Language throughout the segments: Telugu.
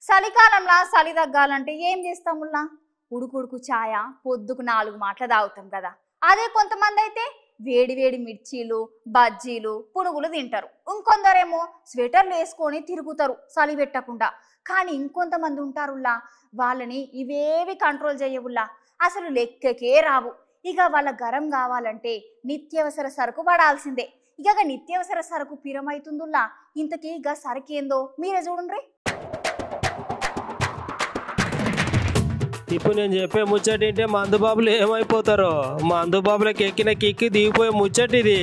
చలికాలంలో చలి తగ్గాలంటే ఏం చేస్తాముల్లా? ఉడుకుడుకు ఛాయ పొద్దుకు 4 మాటలు తాగుతాం కదా. అదే కొంతమంది అయితే వేడి వేడి మిర్చీలు, బజ్జీలు, పునుగులు తింటారు. ఇంకొందరేమో స్వెటర్లు వేసుకొని తిరుగుతారు చలి పెట్టకుండా. కానీ ఇంకొంతమంది ఉంటారుల్లా, వాళ్ళని ఇవేవి కంట్రోల్ చేయవుల్లా, అసలు లెక్కకే రావు. ఇక వాళ్ళ గరం కావాలంటే నిత్యావసర సరుకు పడాల్సిందే. ఇక నిత్యావసర సరుకు పిరమైతుందుల్లా. ఇంతకీ ఇక సరుకేందో మీరే చూడండి. ఇప్పుడు నేను చెప్పే ముచ్చట ఏంటే మందుబాబులు ఏమైపోతారో. మందుబాబులకు ఎక్కిన కిక్కి దిగిపోయే ముచ్చటిది.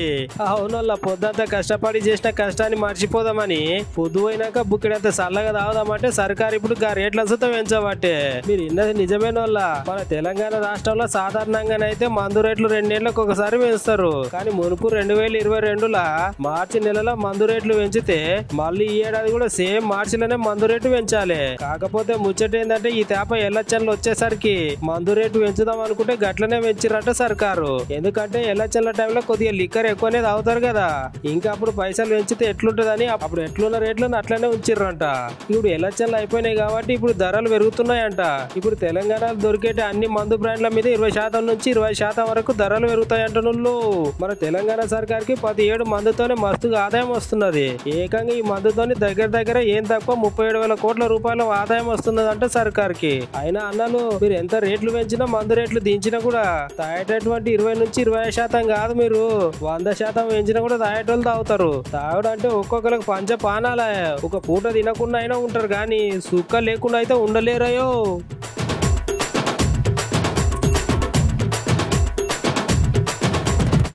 అవునల్లా పొద్దంతా కష్టపడి చేసిన కష్టాన్ని మర్చిపోదామని పొద్దు పోయినాక బుక్కిడంత చల్లగా తాగుదామంటే సర్కారు ఇప్పుడు రేట్ల సుతం పెంచబట్టే. మీరు ఇన్నది నిజమేనోళ్ళ. మన తెలంగాణ రాష్ట్రంలో సాధారణంగానైతే మందు రేట్లు 2 నెలలకు ఒకసారి పెంచుతారు. కానీ మునుపు 2022లా మార్చి నెలలో మందు రేట్లు పెంచితే మళ్ళీ ఈ ఏడాది కూడా సేమ్ మార్చిలోనే మందు రేటు పెంచాలి. కాకపోతే ముచ్చట ఏంటంటే ఈ తేప ఎలక్షన్లు వచ్చేసరికి మందు రేటు పెంచుదాం అనుకుంటే గట్లనే పెంచిరట సర్కారు. ఎందుకంటే ఎలక్షన్ల టైంలో కొద్దిగా లిక్కర్ ఎక్కువనే తాగుతారు కదా. ఇంకా అప్పుడు పైసలు పెంచితే ఎట్లుంటదని అప్పుడు ఎట్లున్న రేట్లను అట్లనే ఉంచిర్రంట. ఇప్పుడు ఎలక్షన్లు అయిపోయినాయి కాబట్టి ఇప్పుడు ధరలు పెరుగుతున్నాయంట. ఇప్పుడు తెలంగాణలో దొరికేట అన్ని మందు బ్రాండ్ల మీద 20% నుంచి 20% వరకు ధరలు పెరుగుతాయంట. మన తెలంగాణ సర్కార్కి 17 మందుతోనే మస్తుగా ఆదాయం వస్తున్నది. ఏకంగా ఈ మందుతోని దగ్గర ఏం తక్కువ 37,000 కోట్ల రూపాయల ఆదాయం వస్తున్నదంట సర్కార్కి. అయినా అన్నలు మీరు ఎంత రేట్లు పెంచినా మందు రేట్లు దించినా కూడా తాగేటటువంటి 20 నుంచి 20% కాదు, మీరు 100% పెంచినా కూడా తాగేటోళ్ళు తాగుతారు. తాగడం అంటే ఒక్కొక్కరికి పంచ పానాలే. ఒక పూట తినకుండా అయినా ఉంటారు కానీ సుక్క లేకుండా అయితే ఉండలేరయో.